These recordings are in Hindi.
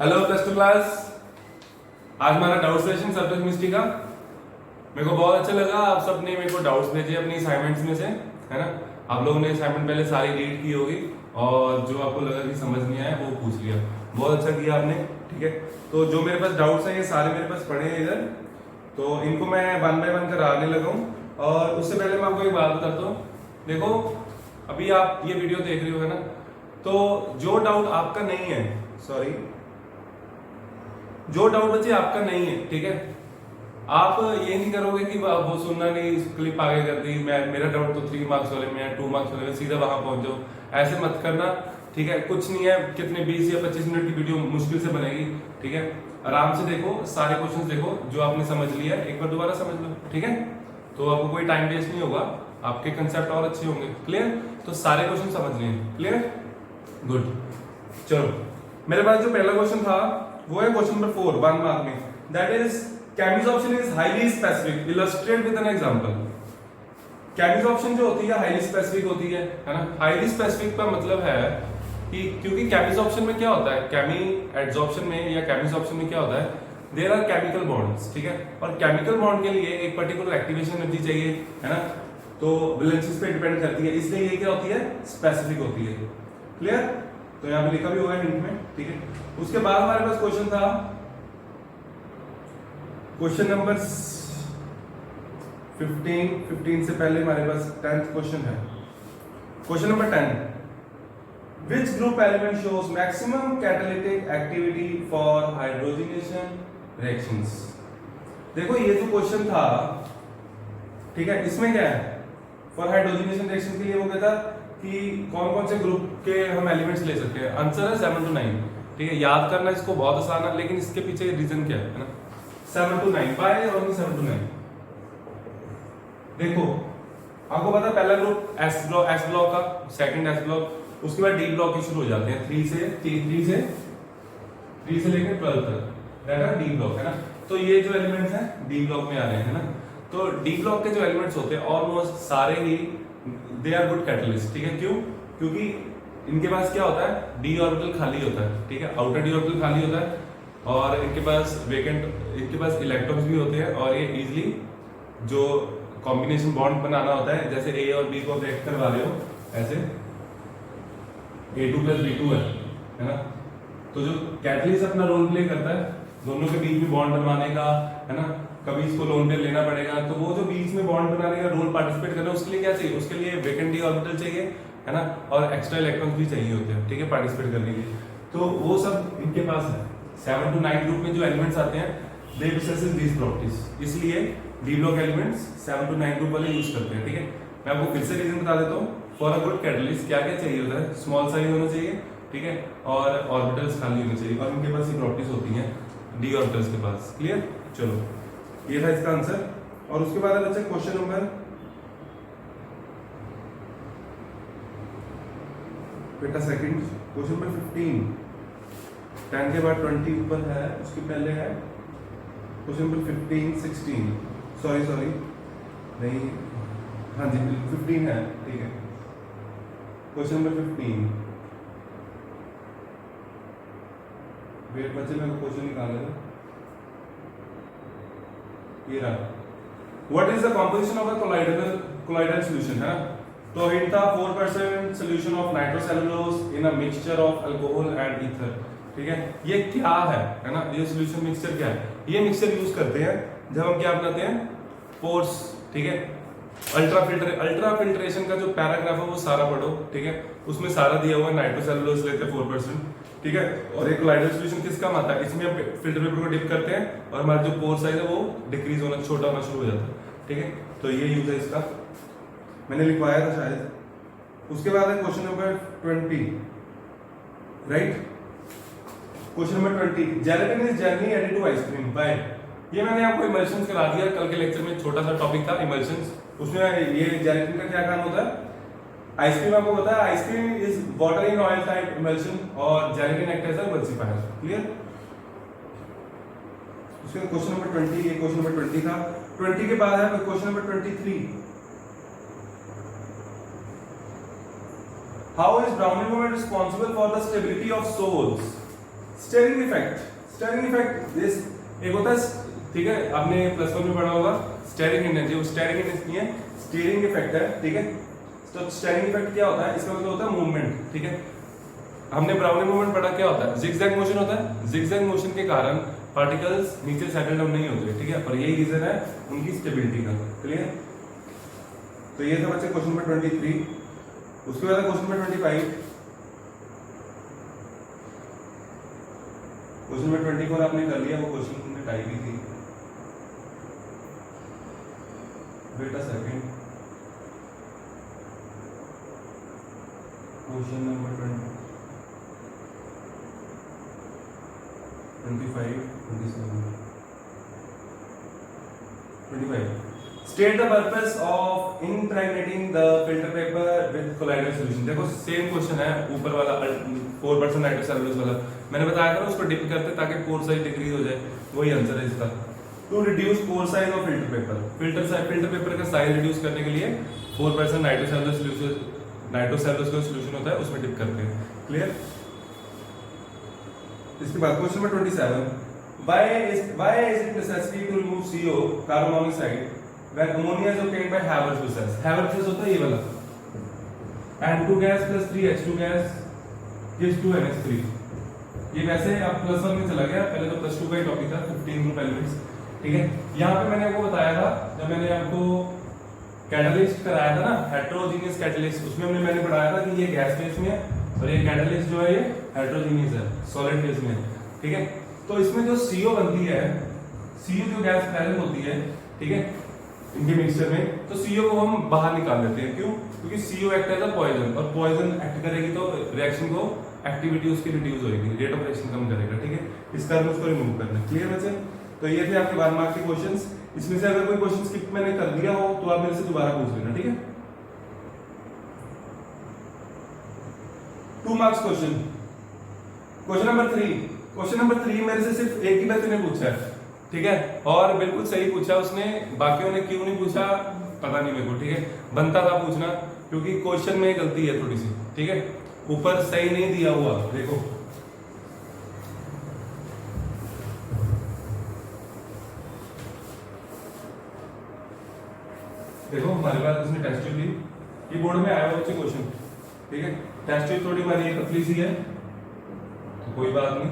Hello plus two class. आज हमारा डाउट सेशन सरफेस केमिस्ट्री का। मेरे को बहुत अच्छा लगा, आप सब ने मेरे को डाउट्स भेजे अपनी असाइनमेंट्स में से, है ना। आप लोगों ने असाइनमेंट पहले सारी रीड की होगी और जो आपको लगा कि समझ नहीं आया वो पूछ लिया। बहुत अच्छा किया आपने, ठीक है। तो जो मेरे पास डाउट्स हैं ये सारे मेरे पास पड़े हैं इधर, तो इनको मैं वन बाय वन कराने लगा हूँ। और उससे पहले मैं आपको एक बात बताता हूँ। देखो, अभी आप ये वीडियो देख रहे हो, है ना, तो जो डाउट आपका नहीं है, सॉरी, जो डाउट बच्चे आपका नहीं है, ठीक है, आप ये नहीं करोगे कि वो सुनना नहीं, क्लिप आगे कर दी, मैं मेरा डाउट तो 3 मार्क्स वाले में है, 2 मार्क्स वाले में, सीधा वहां पहुंच जाओ। ऐसे मत करना, ठीक है। कुछ नहीं है, कितने 20 या 25 मिनट की वीडियो मुश्किल से बनेगी, ठीक है। आराम से देखो, सारे क्वेश्चन देखो, जो आपने समझ लिया एक बार दोबारा समझ लो, ठीक है। तो आपको कोई टाइम वेस्ट नहीं होगा, आपके कंसेप्ट और अच्छे होंगे। क्लियर? तो सारे क्वेश्चन समझ लिए, क्लियर, गुड। चलो, मेरे पास जो पहला क्वेश्चन था वो है क्वेश्चन नंबर 4, 1 मार्क में। That is chemisorption is highly specific, illustrate with an example. Chemisorption जो होती है हाईली स्पेसिफिक होती है ना। हाईली स्पेसिफिक का मतलब है कि क्योंकि केमिसॉर्प्शन में क्या होता है, केमी एडसॉर्प्शन में या केमिसॉर्प्शन में क्या होता है, देयर आर केमिकल बॉन्ड्स, ठीक है। और केमिकल बॉन्ड के लिए एक पर्टिकुलर एक्टिवेशन एनर्जी चाहिए, है ना। तो वैलेंसीज पे डिपेंड करती है, इसलिए ये क्या होती है, स्पेसिफिक होती है। क्लियर? तो यहां पे लिखा भी होगा हिंट में, ठीक है। उसके बाद हमारे पास क्वेश्चन था क्वेश्चन नंबर 15 से पहले हमारे पास 10th क्वेश्चन है। Question number 10, which group element shows maximum catalytic activity for hydrogenation reactions. देखो, ये जो क्वेश्चन था, ठीक है, इसमें क्या है, फॉर हाइड्रोजनेशन रिएक्शन के लिए वो कहता कि कौन कौन से ग्रुप के हम एलिमेंट्स ले सकते हैं। आंसर है 7 to 9, ठीक है। याद करना इसको बहुत आसान है, लेकिन इसके पीछे रीजन क्या है ना। 7 to 9, बाय और 7 to 9। देखो, आपको पता है पहला ग्रुप एस ब्लॉक का, सेकंड एस ब्लॉक, उसके बाद डी ब्लॉक के शुरू हो जाते हैं 3 से लेकर 12 तक, दैट आर डी ब्लॉक, है ना। तो ये जो एलिमेंट्स हैं डी ब्लॉक में आ रहे हैं, है ना। तो डी ब्लॉक के जो एलिमेंट्स होते हैं ऑलमोस्ट सारे ही दे आर गुड कैटलिस्ट, ठीक है। क्यों? क्योंकि इनके पास क्या होता है, डी ऑर्बिटल खाली होता है, ठीक है, आउटर डी ऑर्बिटल खाली होता है, और इनके पास वेकेंट, इनके पास इलेक्ट्रॉन्स भी होते हैं, और ये इजीली जो कॉम्बिनेशन बॉन्ड बनाना होता है, जैसे ए और बी को ब्रेक करवा रहे हो, ऐसे A2 + B2 है ना। तो जो कैटलिस्ट अपना रोल प्ले करता है दोनों के बीच में बॉन्ड बनवाने का, है ना, कभी इसको लोन पे लेना पड़ेगा, तो वो जो बीच में बॉन्ड बनाने का रोल पार्टिसिपेट करना है, उसके लिए क्या चाहिए, उसके लिए वेकेंट डी ऑर्बिटल चाहिए, है ना, और एक्स्ट्रा इलेक्ट्रॉन्स भी चाहिए होते हैं, ठीक है, पार्टिसिपेट करने के लिए। तो वो सब इनके पास है। 7 to 9 ग्रुप में जो एलिमेंट्स आते हैं दे पोसेस दीस प्रॉपर्टीज, इसलिए D block elements 7 to 9 group वाले यूज करते हैं, ठीक है। मैं आपको फिर से रीजन बता देता हूँ। फॉर अ गुड कैटलिस्ट क्या क्या चाहिए होता है, स्मॉल साइज होना चाहिए, ठीक है, और ऑर्बिटल्स खाली होने चाहिए, और इनके पास ये प्रॉपर्टीज होती हैं डी ऑर्बिटल्स के पास। क्लियर? चलो, ये था इसका आंसर। और उसके बाद बच्चे क्वेश्चन नंबर बेटा सेकंड, क्वेश्चन नंबर 15, 10 के बाद 20 ऊपर है, उसके पहले है क्वेश्चन नंबर 15, 16, सॉरी नहीं, हाँ जी 15 है, ठीक है। क्वेश्चन नंबर 15, वेट बच्चे मेरे को क्वेश्चन निकालने दो। ये रहा, what is the composition of a colloidal solution, है ना। तो हिंट था 4% solution of nitrocellulose in a mixture of alcohol and ether, ठीक है। ये क्या है ना, ये सॉल्यूशन मिक्सचर क्या है, ये मिक्सचर यूज करते हैं जब हम क्या बनाते हैं, पोर्स, ठीक है। अल्ट्रा फिल्ट्रेशन का जो पैराग्राफ है वो सारा पढ़ो, ठीक है, उसमें सारा दिया हुआ है। नाइट्रोसेलुलोज लेते हैं 4%, ठीक है। और एक कोलाइडल सॉल्यूशन किस काम आता है, इसमें हम फिल्टर पेपर को डिप करते हैं और हमारा जो पोर साइज है वो डिक्रीज होना, छोटा होना शुरू हो जाता है, ठीक है। तो ये यूज है इसका, मैंने लिखवाया था शायद। उसके बाद है question number 20, right. Question number 20, gelatin is generally added to ice cream by. ये मैंने आपको इमल्शंस करा दिया कल के लेक्चर में, छोटा सा टॉपिक था इमल्शंस। उसमें ये जेलेटिन का क्या काम होता है, आइसक्रीम आपको पता है, ice cream is water in oil type emulsion और gelatin act as a emulsifier. Clear? उसके क्वेश्चन नंबर 20, ये क्वेश्चन नंबर 20 था। 20 के बाद है question number 23, how is Brownian moment responsible for the stability of sols. Stirring effect this एक होता है, ठीक है, आपने +1 में पढ़ा होगा स्टेयरिंग एनर्जी, वो स्टेयरिंग एनर्जी नहीं है, स्टीयरिंग इफेक्ट है, ठीक है। तो स्टेयरिंग इफेक्ट क्या होता है, इसका मतलब होता है मूवमेंट, ठीक है। हमने ब्राउनिंग मूवमेंट पढ़ा, क्या होता है, जिगजैग मोशन होता है। जिगजैग मोशन के कारण पार्टिकल्स नीचे सेटल डाउन नहीं होते, ठीक है, और यही रीजन है उनकी स्टेबिलिटी का। क्लियर? तो ये था बच्चे क्वेश्चन नंबर 23। उसके बाद क्वेश्चन नंबर 25। क्वेश्चन नंबर 24 आपने कर लिया, वो क्वेश्चन हमने टाइप की थी। Wait a second, question number 25, 25 state the purpose of impregnating the filter paper with colloidal solution. देखो सेम क्वेश्चन है, ऊपर वाला 4% नाइट्रोसेलुलोज वाला, मैंने बताया था ना उसको डिप करते ताकि पोर साइज डिक्रीज हो जाए, वही आंसर है इसका। To reduce pore size of filter paper, filter paper का साइज रिड्यूस करने के लिए 4% नाइट्रोसेलुलोज का सॉल्यूशन होता है, उसमें डिप करते हैं। क्लियर? इसके बाद question number 27, why is it necessary to remove CO, carbon monoxide, when ammonia is obtained by Haber process? Haber process होता है ये वाला, N2 gas plus 3H2 gas gives 2NH3। ये वैसे अब +1 में चला गया, पहले तो +2 का ही टॉपिक था, 15 ग्रुप एलिमेंट्स, ठीक है। यहाँ पे मैंने आपको बताया था, जब मैंने आपको कैटलिस्ट कराया था ना, हेटेरोजीनियस कैटलिस्ट, उसमें मैंने पढ़ाया था कि ये गैस फेज में है और ये कैटलिस्ट जो है ये हेटेरोजीनियस है, सॉलिड फेज में है, ठीक है। तो इसमें जो CO बनती है, CO जो गैस प्रेजेंट होती है, ठीक है, इनके मिक्सचर में, तो CO को हम बाहर निकाल देते हैं। क्यों? क्योंकि CO act as a poison, और पॉइजन एक्ट करेगी तो रिएक्शन को एक्टिविटी उसकी रिड्यूस होगी, रेट ऑफ रिएक्शन कम करेगा, ठीक है। इस कारण उसको रिमूव करना है। क्लियर बच्चे? तो ये थे आपके 12 मार्क के क्वेश्चंस। इसमें से अगर कोई क्वेश्चन स्किप मैंने कर दिया हो तो आप मेरे से दोबारा पूछ लेना, ठीक है। 2 marks question, question number 3। Question number 3 मेरे से सिर्फ एक ही बच्चे ने पूछा है, ठीक है, और बिल्कुल सही पूछा उसने, बाकियों ने क्यों नहीं पूछा पता नहीं मेरे को, ठीक है। बनता था पूछना, क्योंकि क्वेश्चन में गलती है थोड़ी सी, ठीक है, ऊपर सही नहीं दिया हुआ, देखो देखो हमारे पास उसने टेस्ट ट्यूब ली, ये बोर्ड में आया हुआ बच्चे क्वेश्चन, ठीक है। टेस्ट ट्यूब थोड़ी हमारी पतली सी है तो कोई बात नहीं,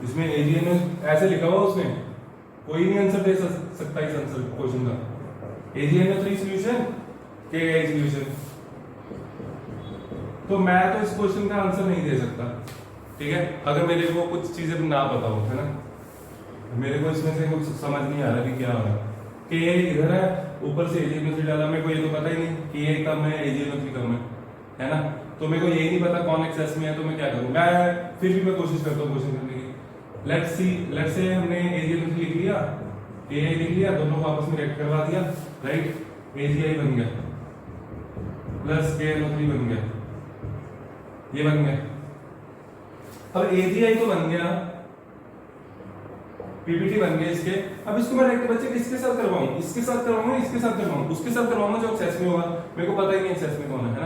इसमें एजीएन ऐसे लिखा हुआ उसने, कोई नहीं आंसर दे सकता इस आंसर क्वेश्चन का। AgNO3 सॉल्यूशन, KI सॉल्यूशन, तो मैं तो इस क्वेश्चन का आंसर नहीं दे सकता, ठीक है, अगर मेरे को कुछ चीजें ना पता हो, है ना। मेरे को इसमें से कुछ समझ नहीं आ रहा कि क्या हो रहा है। KI इधर है, ऊपर से AgNO3 डाला, मेरे को ये तो पता ही नहीं KI कम है AgNO3 कम है ना, तो मेरे को यही नहीं पता कौन एक्सेस में है, तो मैं क्या करूं, मैं फिर भी मैं कोशिश करता हूँ क्वेश्चन करने की। लेट्स से हमने AgNO3 लिख लिया, KI लिख लिया, दोनों को आपस में रिएक्ट करवा दिया, राइट, AgI बन गया प्लस KNO3 बन गया, ये बन गया। अब AgI तो बन गया, PPT बन गया इसके, अब इसको मैं रिएक्ट बच्चे किसके साथ करवाऊं, इसके साथ करवाऊं, इसके साथ करवाऊं, उसके साथ करवाऊंगा जो एक्सेस में होगा, मेरे को पता ही नहीं एक्सेस में कौन है ना।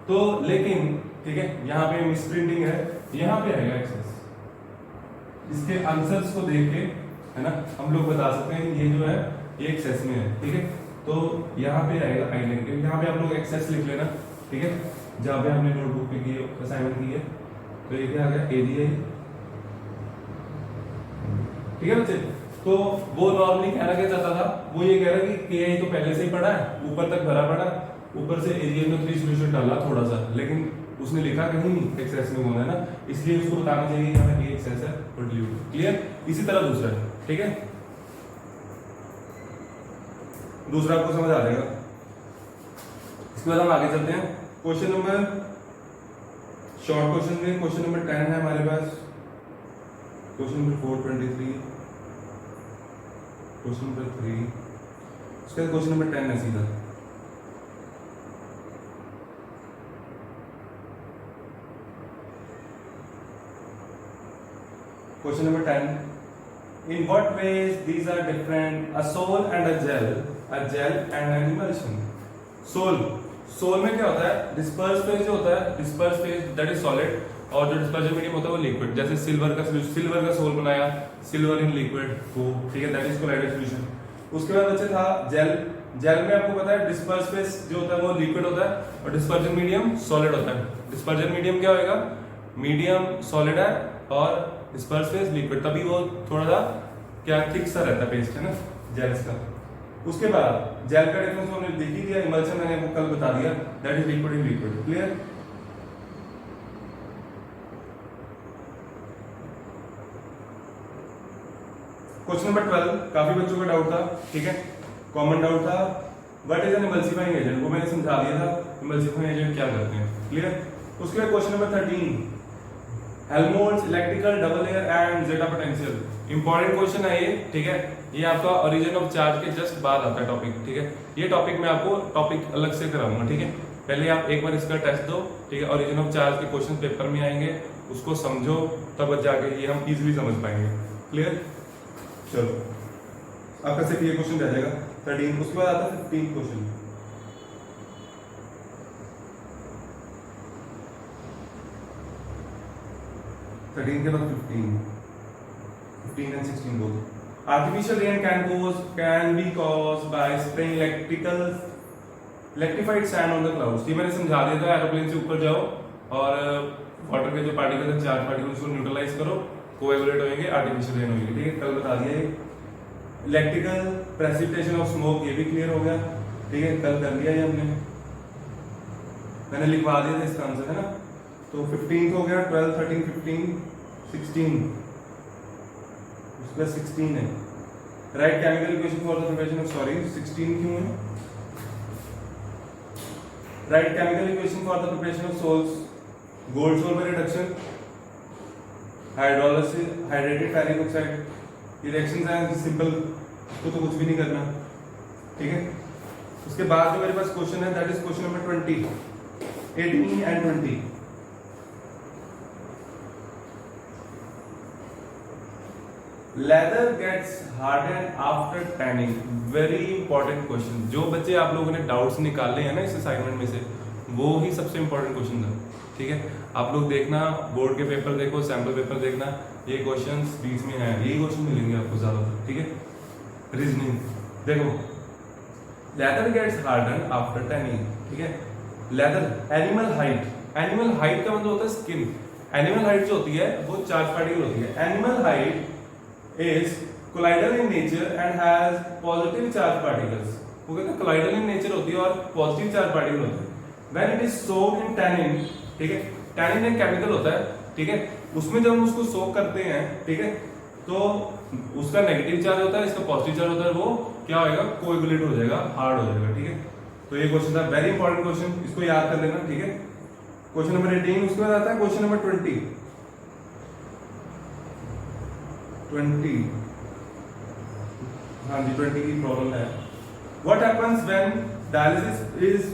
तो लेकिन ठीक है, यहाँ पे मिस प्रिंटिंग है, यहाँ पे आएगा एक्सेस, इसके आंसर्स को देख के, है ना, हम लोग बता सकते हैं ये जो है ये एक्सेस में है, ठीक है। तो यहाँ पे आएगा आइलैंड के, यहाँ पे आप लोग एक्सेस लिख लेना, ठीक है, जहाँ पे हमने नोटबुक पे की असाइनमेंट की है। तो ये क्या आ गया AgI, ठीक है बच्चे। तो वो नॉर्मली कहना क्या चाहता था, वो ये कह रहा है कि KI तो पहले से ही पढ़ा है, ऊपर तक भरा पड़ा, ऊपर से AgNO3 सॉल्यूशन डाला थोड़ा सा, लेकिन उसने लिखा कहीं नहीं एक्सेस में होना है ना, इसलिए उसको बताना चाहिए यहाँ पे एक्सेस है और dilute। क्लियर? इसी तरह दूसरा है, ठीक है, दूसरा आपको समझ आ जाएगा। इसके बाद हम आगे चलते हैं क्वेश्चन नंबर, शॉर्ट क्वेश्चन में क्वेश्चन नंबर 10 है हमारे पास, क्वेश्चन नंबर 423, क्वेश्चन नंबर 3, उसके बाद क्वेश्चन नंबर 10 है सीधा। Question number 10. In what ways these are different? A sol and a gel and an emulsion. Sol sol में क्या होता है, डिस्पर्स फेज जो होता है, disperse phase that is solid, और जो डिस्पर्जन मीडियम होता है वो लिक्विड। जैसे सिल्वर का सोल बनाया, सिल्वर इन लिक्विड वो, ठीक है, दैट इज कोलाइडल सॉल्यूशन। उसके बाद बच्चे था जेल। जेल में आपको पता है डिस्पर्स फेज जो होता है वो लिक्विड होता है और डिस्पर्जन मीडियम सॉलिड होता है। डिस्पर्जन मीडियम क्या होएगा, मीडियम सॉलिड है और डिस्पर्स फेज लिक्विड, तभी वो थोड़ा सा क्या थिक सा रहता है पेस्ट, है ना, जेल्स का। उसके बाद जेल का डिफरेंस हमने देख ही दिया, इमल्शन मैंने आपको कल बता दिया, that is liquid in liquid. Clear? Question number 12 काफी बच्चों का डाउट था, ठीक है, कॉमन डाउट था, what is an emulsifying agent, वो मैंने समझा दिया था, इमल्सिफाइंग एजेंट क्या करते हैं। क्लियर? उसके बाद question number 13 Helmholtz electrical double layer and zeta potential, important question है ये, ठीक है, ये आपका ओरिजिन ऑफ चार्ज के जस्ट बाद आता है टॉपिक, ठीक है, ये टॉपिक मैं आपको टॉपिक अलग से कराऊंगा, ठीक है, पहले आप एक बार इसका टेस्ट दो, ठीक है, ओरिजिन ऑफ चार्ज के क्वेश्चन पेपर में आएंगे, उसको समझो, तब जाके ये हम इजीली समझ पाएंगे। क्लियर? चलो आपका सिर्फ ये क्वेश्चन रह जाएगा 13। उसके बाद आता है 15 क्वेश्चन। के बाद 15 and 16 both। Artificial rain can be caused by spraying electrified sand on the clouds। ये मैंने समझा दिया था, एरोप्लेन से ऊपर जाओ और वाटर के जो पार्टिकल है, चार्ज पार्टिकल्स को न्यूट्रलाइज करो, कोएगुलेट होंगे, आर्टिफिशियल रेन होगी, ठीक है, कल बता दिया ये। इलेक्ट्रिकल प्रेसिपिटेशन ऑफ स्मोक, ये भी क्लियर हो गया, ठीक है, कल कर लिया ये हमने, मैंने लिखवा दिया था इसका आंसर, है ना। तो 15 हो गया, 12, 13, 15, 16, उसका 16 है। Write chemical equation for the preparation of, sorry 16 क्यों है, write chemical equation for the preparation of sols, gold sol में reduction, hydrolysis, hydrated ferric oxide, ये रिएक्शंस हैं सिंपल, तो कुछ भी नहीं करना, ठीक है। उसके बाद जो मेरे पास क्वेश्चन है that is question number 20, 18 and 20। Leather gets harden after tanning, very important question, जो बच्चे आप लोगों ने डाउट्स निकाले हैं ना इस असाइनमेंट में से, वो ही सबसे इंपॉर्टेंट क्वेश्चन था, ठीक है। आप लोग देखना, बोर्ड के पेपर देखो, सैंपल पेपर देखना, ये क्वेश्चंस बीच में हैं, यही क्वेश्चन मिलेंगे आपको ज्यादातर, ठीक है। रीजनिंग देखो, leather gets harden after tanning, ठीक है। Leather, animal hide, animal hide का मतलब होता है स्किन, एनिमल हाइट जो होती है वो चार्ज पार्टिकल होती है। Animal height is colloidal in nature and has positive charge particles, वो कहते हैं colloidal in nature होती है और positive charge particle होते हैं। When it is soaked in tannin, ठीक है, tannin एक केमिकल होता है, ठीक है, उसमें जब हम उसको सोक करते हैं, ठीक है, तो उसका नेगेटिव चार्ज होता है, इसका पॉजिटिव चार्ज होता है, वो क्या होएगा, कोएगुलेट हो जाएगा, हार्ड हो जाएगा, ठीक है। तो ये क्वेश्चन था, वेरी इंपॉर्टेंट क्वेश्चन, इसको याद कर लेना, ठीक है। क्वेश्चन नंबर 18, उसके बाद आता है क्वेश्चन नंबर 20। हाँ जी, 20 की प्रॉब्लम है। What happens when dialysis is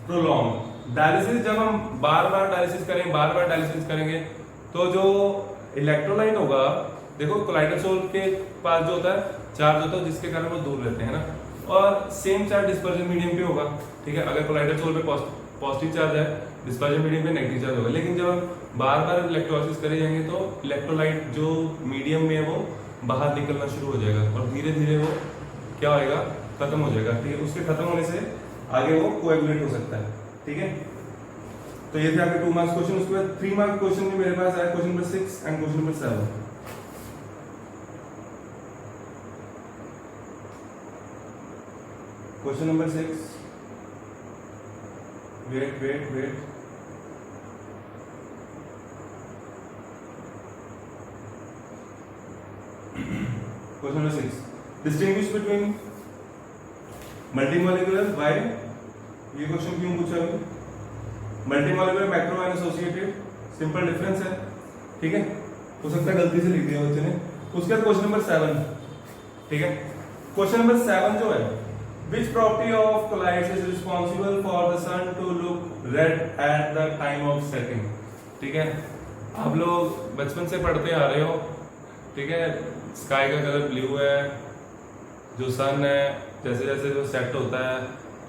prolonged? Dialysis जब हम बार बार डायलिसिस करेंगे तो जो इलेक्ट्रोलाइट होगा, देखो कोलाइडल सोल के पास जो होता है चार्ज होता है जिसके कारण वो दूर रहते हैं ना, और सेम चार्ज डिस्पर्जन मीडियम पे होगा, ठीक है। अगर कोलाइडल सोल पे पॉजिटिव चार्ज है, डिस्पर्जन मीडियम पे नेगेटिव चार्ज होगा, लेकिन जब हम बार बार इलेक्ट्रोलाइसिस करे जाएंगे तो इलेक्ट्रोलाइट जो मीडियम में है वो बाहर निकलना शुरू हो जाएगा और धीरे धीरे वो क्या होएगा, खत्म हो जाएगा, ठीक है। उसके खत्म होने से आगे वो कोएगुलेट हो सकता है, ठीक है। तो ये थे आपके 2 मार्क्स क्वेश्चन। उसके बाद 3 मार्क्स क्वेश्चन भी मेरे पास है, question number 6 and question number 7। Question number 6, wait question number 6, distinguish between multimolecular, why, ये क्वेश्चन क्यों पूछा अभी, multimolecular, macro and associated, simple difference है, ठीक है, हो सकता है गलती से लिख दिया बच्चे ने। उसके बाद क्वेश्चन नंबर 7, ठीक है। क्वेश्चन नंबर 7 जो है, which property of colloids is responsible for the sun to look red at the time of setting, ठीक है। आप लोग बचपन से पढ़ते आ रहे हो, ठीक है, स्काई का कलर ब्लू है, जो सन है जैसे जैसे जो सेट होता है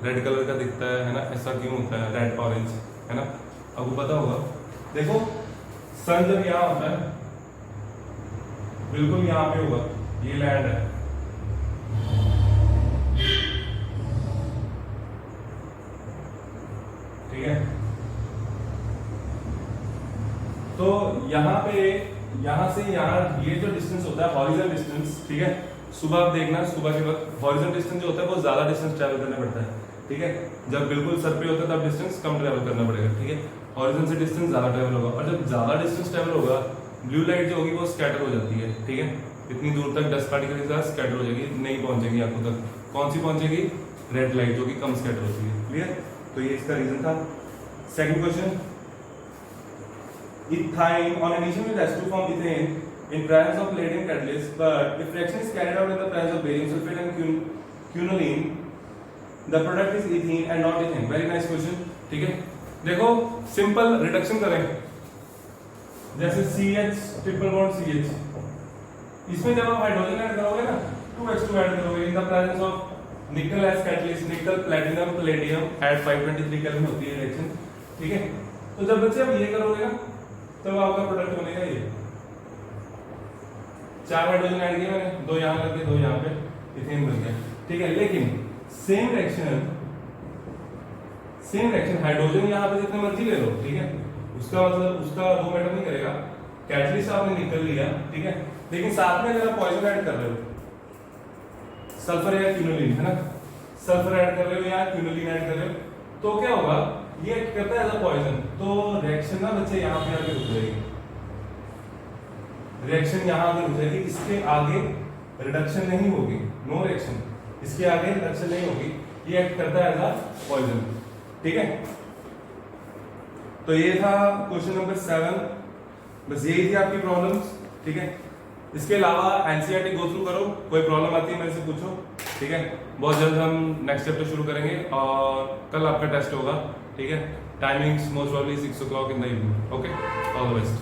रेड कलर का दिखता है ना, ऐसा क्यों होता है, रेड ऑरेंज, है ना? आपको पता होगा, देखो सन जब यहाँ होता है बिल्कुल यहाँ पे होगा, ये लैंड है, ठीक है? तो यहाँ पे, यहाँ से यहाँ ये जो डिस्टेंस होता है हॉरिजॉन्टल डिस्टेंस, ठीक है? सुबह आप देखना, सुबह के वक्त हॉरिजॉन्टल डिस्टेंस जो होता है वो ज्यादा डिस्टेंस ट्रैवल करना पड़ता है, ठीक है? जब बिल्कुल सर पे होता है तब डिस्टेंस कम ट्रैवल करना पड़ेगा, ठीक है? हॉरिजॉन्टल से डिस्टेंस ज्यादा ट्रैवल होगा, और जब ज्यादा डिस्टेंस ट्रैवल होगा ब्लू लाइट जो होगी वो स्कैटर हो जाती है, ठीक है? इतनी दूर तक डस्ट पार्टिकल के साथ स्कैटर हो जाएगी, नहीं पहुंचेगी आंखों तक। कौन सी पहुंचेगी? रेड लाइट, जो कि कम स्कैटर होती है, क्लियर? तो ये इसका रीजन था। Second question, ethyne on addition with H2 form ethane in presence of lead in catalyst, but if reaction is carried out in the presence of barium sulfate and quinoline, the product is ethene and not ethane. Very nice question, ठीक है? देखो सिंपल रिडक्शन करें, जैसे CH ट्रिपल बॉन्ड CH, इसमें जब आप हाइड्रोजन ऐड करोगे ना 2H2 ऐड करोगे in the presence of nickel as catalyst, nickel platinum palladium at 523 kelvin होती है रिएक्शन, ठीक है? तो जब बच्चे आप ये करोगे ना तब आपका प्रोडक्ट बनेगा ये, 4 हाइड्रोजन ऐड किए मैंने, 2 यहाँ करके 2 यहाँ पे, इथेन बन गया, ठीक है? लेकिन सेम रिएक्शन हाइड्रोजन यहाँ पे जितने मर्जी ले लो, ठीक है? उसका मतलब उसका वो मैटर नहीं करेगा, कैटलिस्ट आपने निकल लिया, ठीक है? लेकिन साथ में अगर आप पॉइजन ऐड कर रहे हो, सल्फर या क्विनोलिन, है ना? सल्फर ऐड कर रहे हो या क्विनोलिन ऐड कर रहे हो, तो क्या होगा, ये करता है एज अ पॉइजन, तो रिएक्शन ना बच्चे यहाँ पे आके रुक जाएगी, रिएक्शन यहाँ आके रुक जाएगी, इसके आगे रिडक्शन नहीं होगी, नो रिएक्शन, इसके आगे रिडक्शन नहीं होगी, ये एक्ट करता है एज अ पॉइजन, ठीक है? तो ये था क्वेश्चन नंबर 7, बस यही थी आपकी प्रॉब्लम्स, ठीक है? इसके अलावा एनसीईआरटी गो थ्रू करो, कोई प्रॉब्लम आती है मेरे से पूछो, ठीक है? बहुत जल्द हम नेक्स्ट चैप्टर शुरू करेंगे और कल आपका टेस्ट होगा, ठीक है? Timings most probably 6 o'clock in the evening, okay? All the best.